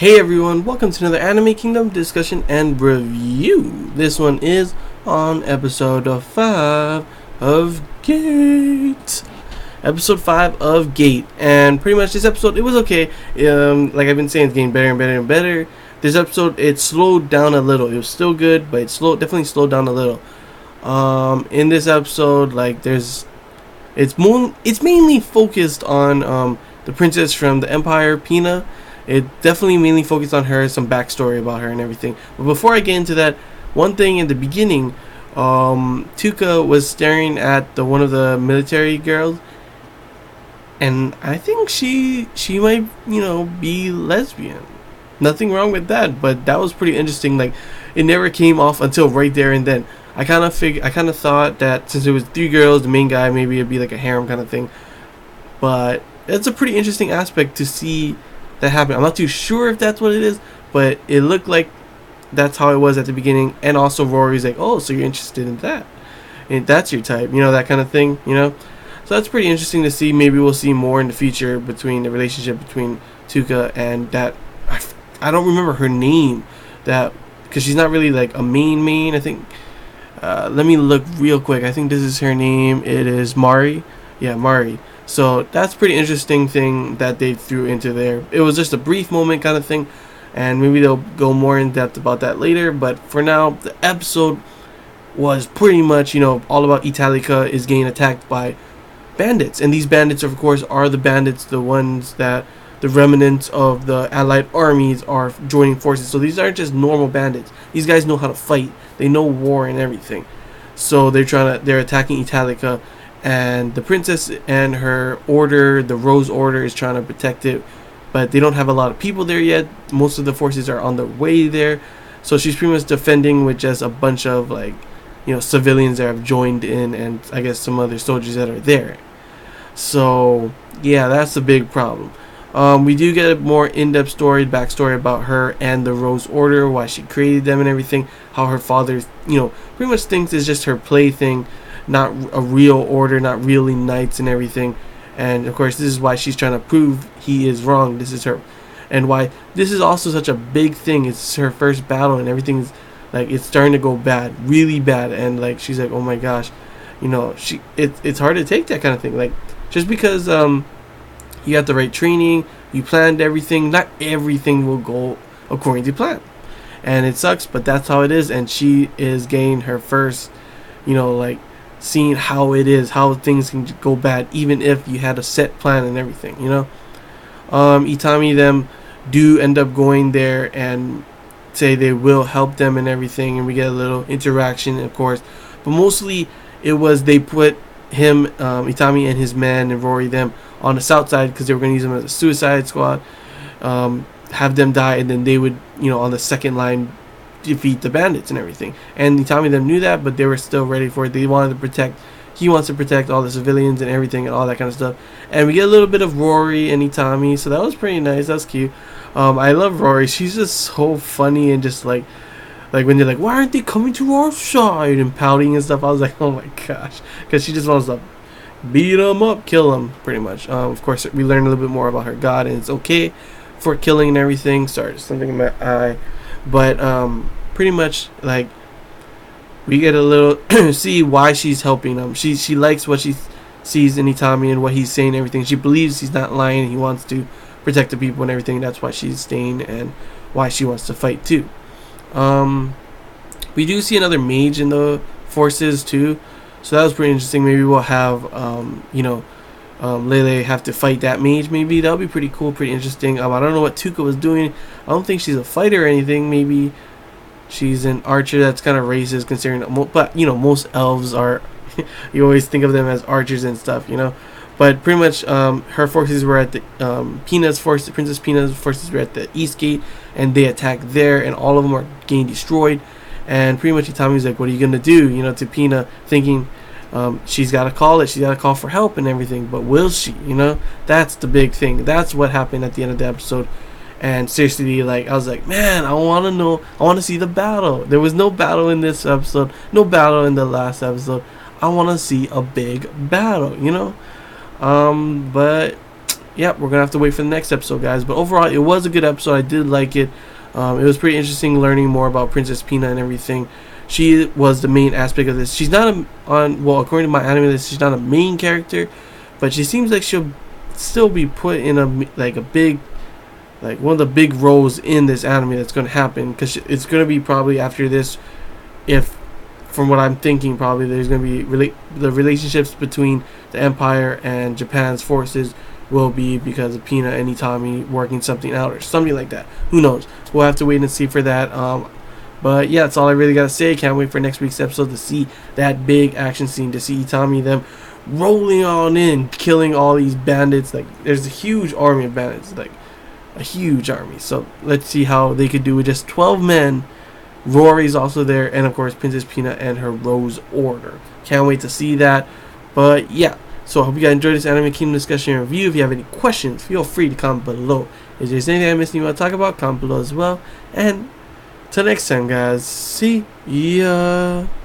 Hey everyone, welcome to another Anime Kingdom discussion and review. This one is on episode 5 of Gate. Episode 5 of Gate. And pretty much this episode, it was okay. Like I've been saying, it's getting better and better and better. This episode, it slowed down a little. It was still good, but definitely slowed down a little. In this episode, like it's mainly focused on the princess from the Empire, Pina. It definitely mainly focused on her, some backstory about her and everything. But before I get into that, one thing in the beginning, Tuka was staring at one of the military girls, and I think she might, be lesbian. Nothing wrong with that, but that was pretty interesting. Like, it never came off until right there and then. I kind of thought that since it was 3 girls, the main guy, maybe it'd be like a harem kind of thing. But it's a pretty interesting aspect to see that happened. I'm not too sure if that's what it is, but it looked like that's how it was at the beginning. And also Rory's like, oh, so you're interested in that, and that's your type, that kind of thing, so that's pretty interesting to see. Maybe we'll see more in the future between the relationship between Tuka and that I don't remember her name, that because she's not really like a main I think. Let me look real quick. I think this is her name. It is Mari. Yeah, Mari. So that's pretty interesting thing that they threw into there. It was just a brief moment kind of thing, and maybe they'll go more in depth about that later. But for now, the episode was pretty much, all about Italica is getting attacked by bandits. And these bandits, of course, are the bandits, the ones that the remnants of the allied armies are joining forces. So these aren't just normal bandits. These guys know how to fight. They know war and everything. So they're attacking Italica. And the princess and her order, the Rose Order, is trying to protect it, but they don't have a lot of people there yet. Most of the forces are on their way there, so she's pretty much defending with just a bunch of civilians that have joined in, and I guess some other soldiers that are there. So yeah, that's a big problem. We do get a more in-depth backstory about her and the Rose Order, why she created them and everything, how her father, pretty much thinks it's just her plaything, not a real order, not really knights and everything. And of course, this is why she's trying to prove he is wrong. This is her, and why this is also such a big thing. It's her first battle, and everything's like it's starting to go bad, really bad. And like she's like, oh my gosh, it's hard to take that kind of thing. Like just because you got the right training, you planned everything, not everything will go according to plan, and it sucks, but that's how it is. And she is getting her first, seeing how it is, how things can go bad, even if you had a set plan and everything, Itami them do end up going there and say they will help them and everything, and we get a little interaction, of course, but mostly it was they put him, Itami and his man and Rory them on the south side because they were going to use them as a suicide squad, have them die, and then they would, on the second line defeat the bandits and everything. And Itami them knew that, but they were still ready for it. He wants to protect all the civilians and everything and all that kind of stuff. And we get a little bit of Rory and Itami, so that was pretty nice. That was cute. I love Rory. She's just so funny, and just like when they're like, why aren't they coming to our side, and pouting and stuff. I was like, oh my gosh, because she just wants to beat them up, kill them, pretty much. Of course, we learned a little bit more about her god, and it's okay for killing and everything. Sorry, there's something in my eye. But pretty much like we get a little see why she's helping him. She likes what she sees in Itami and what he's saying and everything. She believes he's not lying. He wants to protect the people and everything. That's why she's staying and why she wants to fight too. We do see another mage in the forces too, so that was pretty interesting. Maybe we'll have Lele have to fight that mage. Maybe that'll be pretty cool, pretty interesting. I don't know what Tuka was doing. I don't think she's a fighter or anything. Maybe she's an archer. That's kind of racist considering, but most elves are you always think of them as archers and stuff, but pretty much her forces were at the Princess Pina's forces were at the east gate, and they attacked there, and all of them are getting destroyed. And pretty much Itami's like, what are you gonna do, to Pina, thinking she's got to call it. She's got to call for help and everything. But will she? That's the big thing. That's what happened at the end of the episode. And seriously, I was like, man, I want to know. I want to see the battle. There was no battle in this episode. No battle in the last episode. I want to see a big battle, But yeah, we're gonna have to wait for the next episode, guys. But overall, it was a good episode. I did like it. It was pretty interesting learning more about Princess Pina and everything. She was the main aspect of this. She's not according to my anime list, she's not a main character, but she seems like she'll still be put in a big, like one of the big roles in this anime that's going to happen, because it's going to be probably after this, if from what I'm thinking, probably there's going to be the relationships between the Empire and Japan's forces will be because of Pina and Itami working something out or something like that. Who knows? We'll have to wait and see for that. But yeah, that's all I really got to say. Can't wait for next week's episode to see that big action scene, to see Itami, them rolling on in, killing all these bandits. Like, there's a huge army of bandits, like a huge army. So let's see how they could do with just 12 men. Rory's also there, and of course Princess Pina and her Rose Order. Can't wait to see that. But yeah, so I hope you guys enjoyed this Anime Kingdom discussion and review. If you have any questions, feel free to comment below. If there's anything I missed and you want to talk about, comment below as well. And till next time, guys. See ya.